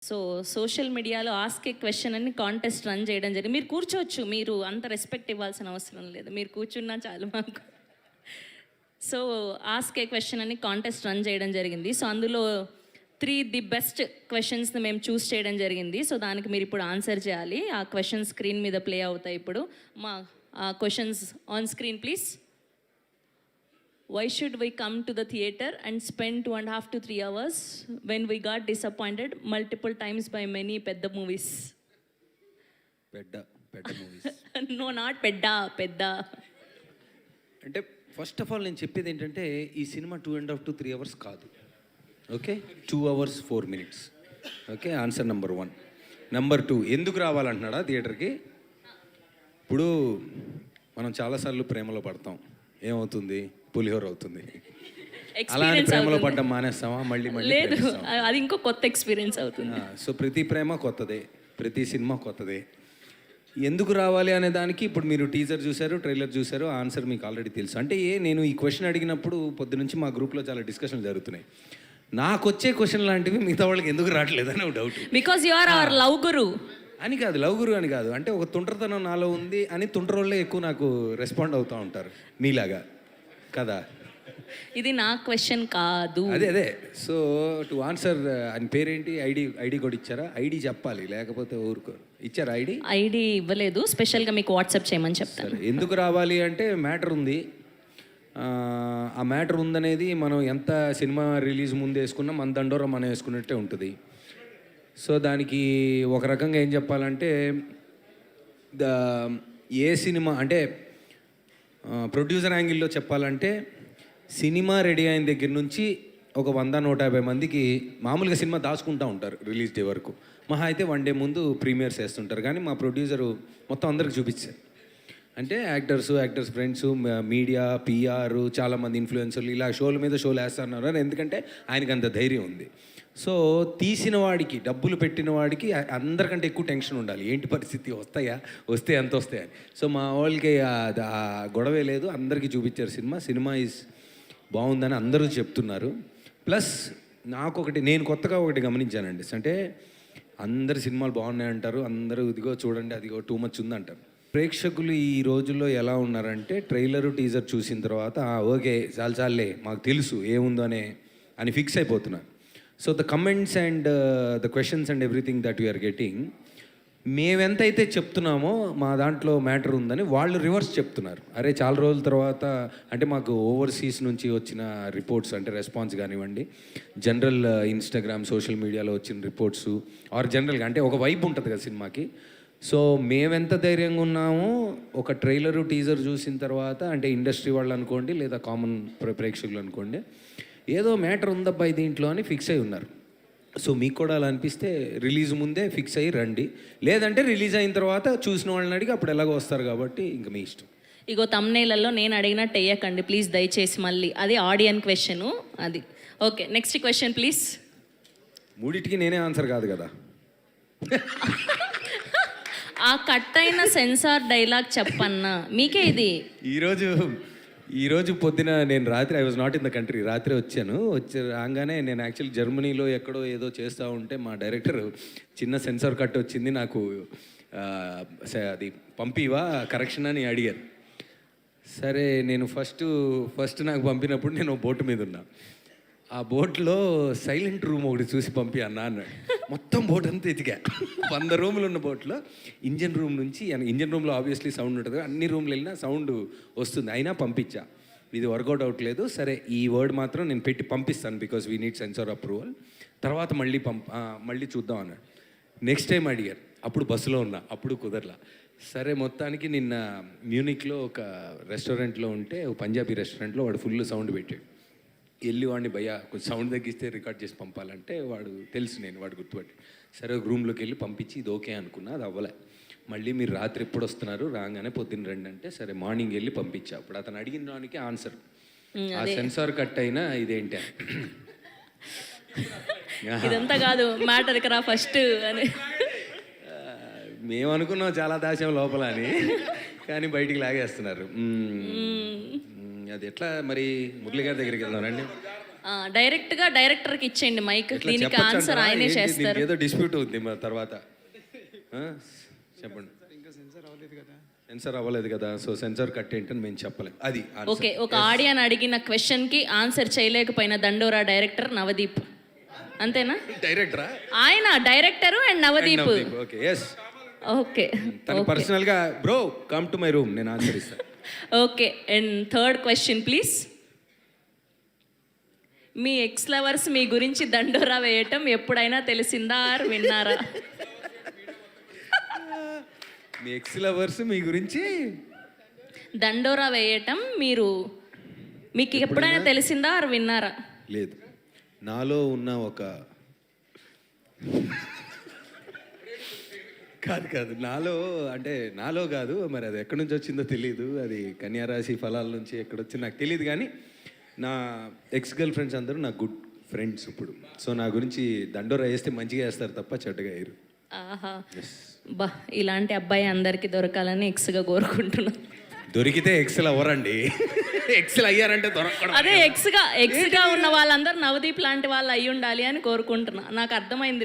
So social మీడియాలో ask a question అని contest run చేయడం జరిగింది. మీరు కూర్చోవచ్చు, మీరు అంత రెస్పెక్ట్ ఇవ్వాల్సిన అవసరం లేదు, మీరు కూర్చున్నా చాలు మాకు. సో ఆస్క్ ఏ క్వశ్చన్ అని కాంటెస్ట్ రన్ చేయడం జరిగింది. సో అందులో 3 ది బెస్ట్ క్వశ్చన్స్ని మేము చూస్ చేయడం జరిగింది. సో దానికి మీరు ఇప్పుడు ఆన్సర్ చేయాలి. ఆ క్వశ్చన్ స్క్రీన్ మీద ప్లే అవుతాయి ఇప్పుడు. మా questions on screen please. Why should we come to the theatre and spend 2.5 to 3 hours when we got disappointed multiple times by many pedda movies? Pedda movies. No, not pedda. అంటే first of all నేను చెప్పేది ఏంటంటే ఈ cinema 2.5 to 3 hours కాదు. Okay, 2 hours 4 minutes. Okay, answer number 1. Number 2, ఎందుకు రావాలంటున్నాడా థియేటర్కి? ఇప్పుడు మనం చాలాసార్లు ప్రేమలో పడతాం, ఏమవుతుంది? పులిహోర అవుతుంది. అలాంటి ప్రేమలో పడ్డం మానేస్తామా? మళ్ళీ లేదు, అది ఇంకో కొత్త ఎక్స్పీరియన్స్ అవుతుంది. సో ప్రతి ప్రేమ కొత్తదే, ప్రతి సినిమా కొత్తదే. ఎందుకు రావాలి అనే దానికి ఇప్పుడు మీరు టీజర్ చూశారు, ట్రైలర్ చూశారు, ఆన్సర్ మీకు ఆల్రెడీ తెలుసు. అంటే నేను ఈ క్వశ్చన్ అడిగినప్పుడు పొద్దు నుంచి మా గ్రూప్లో చాలా డిస్కషన్లు జరుగుతున్నాయి. నాకు వచ్చే క్వశ్చన్ లాంటివి మిగతా వాళ్ళకి ఎందుకు రావట్లేదని ఒక doubt. Because you are our love guru అని కాదు, లవ్ గురు అని కాదు, అంటే ఒక తుంటరితనం నాలో ఉంది అని తుంటరోళ్ళే ఎక్కువ నాకు రెస్పాండ్ అవుతూ ఉంటారు నీలాగా కదా. ఇది నా క్వశ్చన్ కాదు. అదే సో టు ఆన్సర్ అని పేరేంటి? ఐడి కూడా ఇచ్చారా? ఐడి చెప్పాలి, లేకపోతే ఊరుకోరు. ఇచ్చారా ఐడి ఇవ్వలేదు, స్పెషల్గా మీకు వాట్సాప్ చేయమని చెప్తారు. ఎందుకు రావాలి అంటే మ్యాటర్ ఉంది. ఆ మ్యాటర్ ఉందనేది మనం ఎంత సినిమా రిలీజ్ ముందు వేసుకున్నా మన దండోరా మనం వేసుకున్నట్టే ఉంటుంది. సో దానికి ఒక రకంగా ఏం చెప్పాలంటే ఏ సినిమా అంటే ప్రొడ్యూసర్ యాంగిల్లో చెప్పాలంటే సినిమా రెడీ అయిన దగ్గర నుంచి ఒక 100-150 మందికి మామూలుగా సినిమా దాచుకుంటూ ఉంటారు రిలీజ్ డే వరకు. మహా అయితే 1 day ముందు ప్రీమియర్స్ వేస్తుంటారు. కానీ మా ప్రొడ్యూసరు మొత్తం అందరికి చూపించారు. అంటే యాక్టర్స్ ఫ్రెండ్స్, మీడియా, పిఆర్, చాలామంది ఇన్ఫ్లుయెన్సర్లు ఇలా షోల మీద షోలు వేస్తున్నారు. ఎందుకంటే ఆయనకి అంత ధైర్యం ఉంది. సో తీసిన వాడికి, డబ్బులు పెట్టిన వాడికి అందరికంటే ఎక్కువ టెన్షన్ ఉండాలి. ఏంటి పరిస్థితి, వస్తే ఎంత వస్తాయని. సో మా వాళ్ళకి ఆ గొడవే లేదు, అందరికీ చూపించారు సినిమా ఈజ్ బాగుందని అందరూ చెప్తున్నారు. ప్లస్ నేను కొత్తగా ఒకటి గమనించానండి. అంటే అందరు సినిమాలు బాగున్నాయి అంటారు, అందరూ ఇదిగో చూడండి అదిగో టూ మచ్ ఉంది అంటారు. ప్రేక్షకులు ఈ రోజుల్లో ఎలా ఉన్నారంటే ట్రైలరు టీజర్ చూసిన తర్వాత ఓకే చాలే మాకు తెలుసు ఏముందో అని ఫిక్స్ అయిపోతున్నారు. So the comments and the questions and everything that we're getting, మేమెంతైతే చెప్తున్నామో మా దాంట్లో మ్యాటర్ ఉందని వాళ్ళు రివర్స్ చెప్తున్నారు. అరే చాలా రోజుల తర్వాత అంటే మాకు ఓవర్సీస్ నుంచి వచ్చిన రిపోర్ట్స్ అంటే రెస్పాన్స్ కానివ్వండి, జనరల్ ఇన్స్టాగ్రామ్ సోషల్ మీడియాలో వచ్చిన రిపోర్ట్స్ ఆర్ జనరల్గా అంటే ఒక వైబ్ ఉంటుంది కదా సినిమాకి. సో మేమెంత ధైర్యంగా ఉన్నామో ఒక ట్రైలరు టీజర్ చూసిన తర్వాత అంటే ఇండస్ట్రీ వాళ్ళు అనుకోండి లేదా కామన్ ప్రేక్షకులు అనుకోండి, ఏదో మ్యాటర్ ఉందబ్బా దీంట్లో అని ఫిక్స్ అయి ఉన్నారు. సో మీకు కూడా అలా అనిపిస్తే రిలీజ్ ముందే ఫిక్స్ అయ్యి రండి, లేదంటే రిలీజ్ అయిన తర్వాత చూసిన వాళ్ళని అడిగి అప్పుడు ఎలాగో వస్తారు కాబట్టి ఇంకా మీ ఇష్టం. ఇగో తమ్నేలలో నేను అడిగినట్టు వేయకండి ప్లీజ్ దయచేసి. మళ్ళీ అది ఆడియన్ క్వశ్చను అది. Okay, next question please. మూడింటికి నేనే ఆన్సర్ కాదు కదా. ఆ కట్ అయిన సెన్సార్ డైలాగ్ చెప్పన్నా మీకే ఇది. ఈరోజు పొద్దున నేను రాత్రి I was not in the country, రాత్రి రాగానే నేను యాక్చువల్లీ జర్మనీలో ఎక్కడో ఏదో చేస్తూ ఉంటే మా డైరెక్టర్ చిన్న సెన్సార్ కట్ వచ్చింది నాకు, అది పంపివా కరెక్షన్ అని అడిగారు. సరే నేను ఫస్ట్ నాకు పంపినప్పుడు నేను బోటు మీద ఉన్నా. ఆ బోట్లో సైలెంట్ రూమ్ ఒకటి చూసి పంపి అన్నాడు. మొత్తం బోట్ అంతా ఎతికా, 100 రూములు ఉన్న బోట్లో ఇంజన్ రూమ్లో ఆబ్వియస్లీ సౌండ్ ఉంటుంది, అన్ని రూమ్లు వెళ్ళినా సౌండ్ వస్తుంది, అయినా పంపించా. ఇది వర్కౌట్ అవ్వట్లేదు, సరే ఈ వర్డ్ మాత్రం నేను పెట్టి పంపిస్తాను because we need censor approval, తర్వాత మళ్ళీ చూద్దాం అన్నాడు. నెక్స్ట్ టైం అడిగారు, అప్పుడు బస్సులో ఉన్నా, అప్పుడు కుదరలా. సరే మొత్తానికి నిన్న మ్యూనిక్లో ఒక రెస్టారెంట్లో ఉంటే, ఒక పంజాబీ రెస్టారెంట్లో వాడు ఫుల్ సౌండ్ పెట్టాడు. వెళ్ళి వాడిని భయ్యా కొంచెం సౌండ్ తగ్గిస్తే రికార్డ్ చేసి పంపాలంటే వాడు తెలుసు వాడు గుర్తుపట్టి, సరే రూమ్లోకి వెళ్ళి పంపించి ఇది ఓకే అనుకున్నా, అది అవ్వలే. మళ్ళీ మీరు రాత్రి ఎప్పుడు వస్తున్నారు, రాగానే పొద్దున్న రండి అంటే సరే మార్నింగ్ వెళ్ళి పంపించా. అప్పుడు అతను అడిగిన దానికి ఆన్సర్ ఆ సెన్సార్ కట్ అయినా ఇదేంటి ఇదంతా కాదు మ్యాటర్ రా ఫస్ట్ అని మేము అనుకున్నాం, చాలా దాచాం లోపల అని, కానీ బయటికి లాగేస్తున్నారు. అది ఎట్లా మరి? మురళి గారి దగ్గరికి వెళ్దాం రండి. డైరెక్ట్గా డైరెక్టర్కి ఇచ్చేయండి మైక్. ఇట్లా దీనికి చెప్పొచ్చు ఆన్సర్ అంటారా? ఆయనే ఏంటి చేస్తారు. దీనికి ఏదో డిస్ప్యూట్ ఉంది మా తర్వాత. చెప్పండి. సెన్సర్ అవ్వలేదు కదా, సో సెన్సర్ కట్ ఏంటని మేము చెప్పలేం. అది ఓకే, ఒక ఆడియన్ అడిగిన క్వశ్చన్కి ఆన్సర్ చేయలేకపోయిన దండోరా డైరెక్టర్ నవదీప్, అంతేనా? డైరెక్టరా? ఆయన director and Navdeep. Okay, yes. Okay తను పర్సనల్గా bro come to my room, నేను ఆన్సర్ ఇస్తాను. Okay, and third question please. మీ ఎక్స్ లవర్స్ మీ గురించి దండోరా వేయటం ఎప్పుడైనా తెలిసిందా ఆర్ విన్నారా? మీ ఎక్స్ లవర్స్ మీ గురించి దండోరా వేయటం మీకు ఎప్పుడైనా తెలిసిందా ఆర్ విన్నారా? లేదు. నాలో ఉన్న ఒక కాదు నాలో కాదు, మరి అది ఎక్కడి నుంచి వచ్చిందో తెలియదు. అది కన్యారాశి ఫలాల నుంచి ఎక్కడొచ్చిందో నాకు తెలియదు. కానీ నా ఎక్స్ గర్ల్ ఫ్రెండ్స్ అందరూ నా గుడ్ ఫ్రెండ్స్ ఇప్పుడు. సో నా గురించి దండోరా వేస్తే మంచిగా వేస్తారు తప్ప చెడ్డగా వేయరు. ఆహా, బా, ఇలాంటి అబ్బాయి అందరికీ దొరకాలని ఎక్స్గా కోరుకుంటున్నా. దొరికితే ఎక్స్లు అవ్వరండి, ఎక్స్లు అయ్యారంటే దొరకడం. అదే ఎక్స్గా ఉన్న వాళ్ళందరూ నవదీప్ లాంటి వాళ్ళు అయి ఉండాలి అని కోరుకుంటున్నా. నాకు అర్థమైంది.